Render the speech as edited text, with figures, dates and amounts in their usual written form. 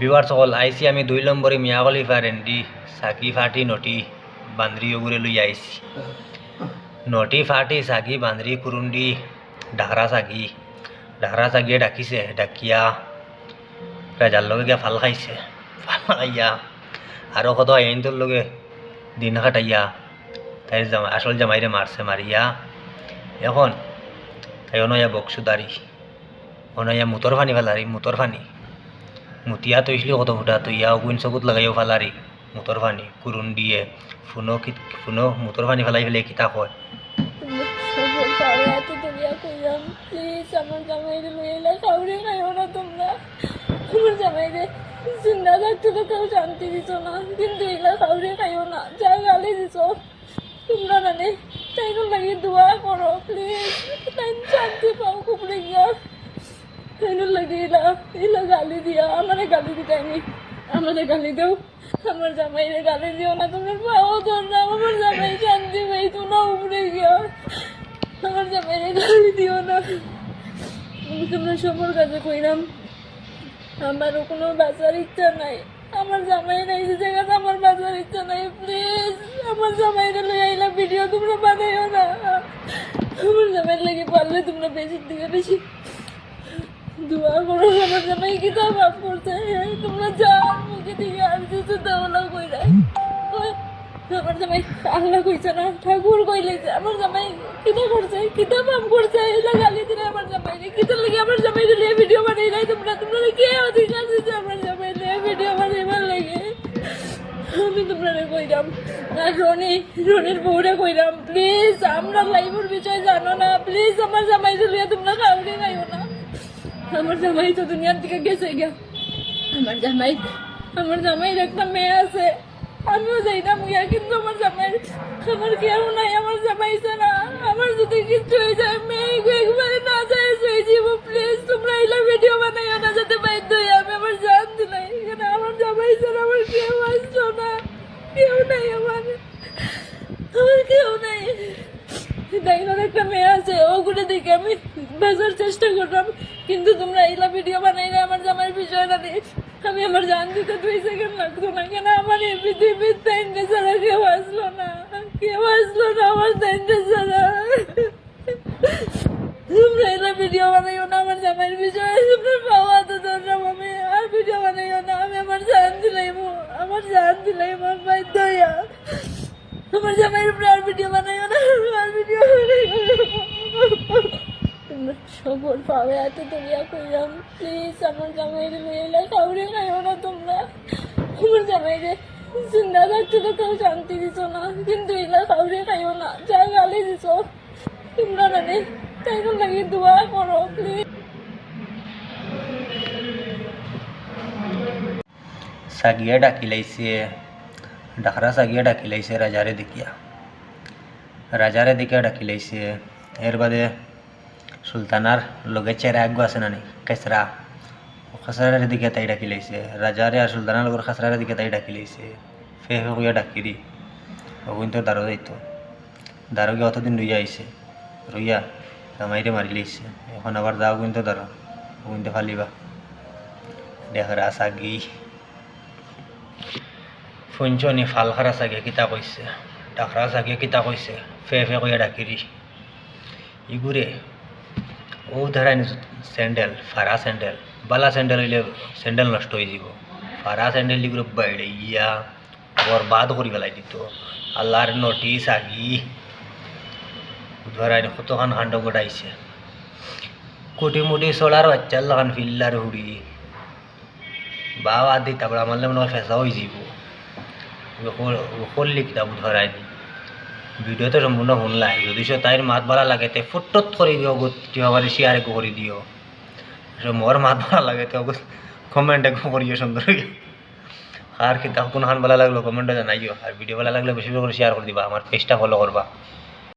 Bieber সকল আইসি আমি 2 নম্বরে মিয়া খলিফা রেন্ডি সাকি ফাটি নটি বান্দ্রি ওগুরে লই আইসি নটি ফাটি সাকি বান্দ্রি কুরুন্ডি ঢাকরা সাগিয়ে ডাকিছে ডাকিয়া রাজার লগে গিয়া ফাল খাইছে ফাল খাইয়া আরও কত আইনটোর লগে দিন কাটাইয়া তাই আসল জামাইরে মারছে মারিয়া এখন তাই অনয়া বকসুদারি অনয়া মুতর ফানি ফালারি মুতর ফানি মুতিয়া তৈসলি কত ফুটা তৈয়া অগুন চকুত লাগাইও ফালারি মুতর ফানি কুরুন দিয়ে ফুনো মুতর ফানি ফেলাই ফেলে কিতা কয় প্লিজ আমার জামাইরে লইলা কাউরে খাইও না তোমরা আমার জামাইরে জিন্দা থাকতে তো কেউ শান্তি দিছ না কিন্তু এগুলা কাউরে খাইও না যা গালি দিছ তোমরা মানে তাই লাগে দোয়া করো প্লিজ তাই শান্তি পাও খুব লেগিয়া তাই লাগে এলা গালি দিয়া আমারে গালি দিতাইনি আমারে গালি দেও আমার জামাইরে গালি দিও না তোমরা পাও তোর না আমার জামাই শান্তি পাইতো না উপরে গিয়া আমার জামাইরে গালি দিও না তোমরা সবার কাছে কইরাম আমারও কোনো বাঁচার ইচ্ছা নাই আমার জামাই নাই যে জায়গাতে আমার বাঁচার ইচ্ছা নাই প্লিজ আমার জামাইরে লই আইলা ভিডিও তোমরা বানাইও না আমার জামাইয়ের লাগে পারলে তোমরা বেশির দিকে বেশি দোয়া করো আমার জামাই কিতা ভাব করছে তোমরা যাও মুখে দিকে আর কিছু দাও না কইরা আমার জামাই আল্লাহ কইছে না ঠাকুর কইলেছে আমার জামাই কিতা করছে কিতা পাপ করছে এলা গালি দিলে আমার জামাইরে কিতা লাগে আমার জামাইরে লিয়ে ভিডিও বানাই নাই তোমরা কে অধিকার দিছে আমার জামাই লিয়ে ভিডিও বানাইবার লাগে আমি তোমরা কইরাম আর রনির বউরে কইরাম প্লিজ আমরা লাইভের বিষয় জানো না প্লিজ আমার জামাইরে লিয়ে তোমরা কাউরে গাইও না আমার জামাই তো দুনিয়ার দিকে গেছে গিয়া আমার জামাইয়ের একটা মেয়ে আছে আমিও যাই না মুইয়া কিন্তু আমার কেউ নাই আমার জামাই ছাড়া আমার যদি কিছু হয়ে যায় মেয়ে একবারে না যায় হয়ে যাবো প্লিজ তোমরা এলা ভিডিও বানাইও না যাতে বাধ্য হয়ে আমি আমার জান দিলাই এখানে আমার জামাই ছাড়া আমার কেউ আসছো না কেউ নাই আমার কেউ নাই দেখলাম একটা মেয়ে আছে ওগুলো দেখে আমি বাঁচার চেষ্টা করলাম কিন্তু তোমরা এলা ভিডিও বানাই না আমার জামাইয়ের বিষয়টা নিয়ে আমি আমার জান দিতে 2 সেকেন্ড লাগতো না কেন আমার এই পৃথিবীর তাইনটা ছাড়া কেউ আসলো না আমার তাইনটা ছাড়া তোমরা এলা ভিডিও বানাইও না আমার জামাইয়ের বিষয়ে তোমরা পাওয়া তো ধরলাম আমি আর ভিডিও বানাইও না আমি আমার জান দিলাইব আমার বাধ্য হইয়া আমার জামাইয়ের উপরে আর ভিডিও বানাইও না আর ভিডিও তোমরা সবর পাবে এত দরিয়া কইরাম প্লিজ আমার জামাইরে লইলা কাউরে খাইও না তোমরা আমার জামাইরে জিন্দা থাকতে তো কেউ শান্তি দিছ না কিন্তু এগুলা কাউরে খাইও না যা গালি দিছ তোমরা মানে তাই লাগে দোয়া করো প্লিজ সাগিয়া ডাকিলাইছে ডাকরা সাগিয়া ডাকিলাইছে রাজারে দেখিয়া ডাকিলাইছে এর বাদে সুলতানার লগে চেরা আগ আছে না খাসরার দিকে তাই ডাকি লাইছে রাজারে আর সুলতানার লগর খাসরার দিকে তাই ডাকি লাইছে ফে হইয়া ডাকিরি ওগুন তো দারো যাইতো দারো গিয়ে অতদিন রইয়া আইছে রইয়া জামাইরে মারি লাইছে এখন আবার যাও গুণ তো দারো ওগুন তো ফালিবা দেখরা সাগি ফুঞ্চনি ফাল খারা সাগে কিতা কইছে ডাকরা সাগে কিতা কইছে ফে কইয়া ডাকিরি ইগুরে ও ধরাই স্যান্ডেল ফারা স্যান্ডেল বালা স্যান্ডেল হইলে স্যান্ডেল নষ্ট হয়ে যাব ফারা স্যান্ডেল দিগুলো বাইরে ইয়া বরবাদ করে ফেলাই দিত আল্লাহর নোটিস আগি ধরাই কতখান কাণ্ড ঘটাইছে কোটি মুটি চলার বাচ্চার লাগান ফিল্লার হুড়ি বাবা দি তারপরে আমার মনে হয় ফেঁসা হয়ে যাব করলি কিতাব ধরাই দি ভিডিওতে সম্পূর্ণ শুনলাই যদি তাইর মাত ভালো লাগে তে ফুটত করে দিও কিভাবে শেয়ার করে দিও মোর মাত ভালো লাগে তো কমেন্ট করিও সুন্দর আর কিতাব কোনখান ভালো লাগলো কমেন্টে জানাইও আর ভিডিও ভালো লাগলে বেশি করে শেয়ার করে দিবা আমার পেজটা ফলো করবা।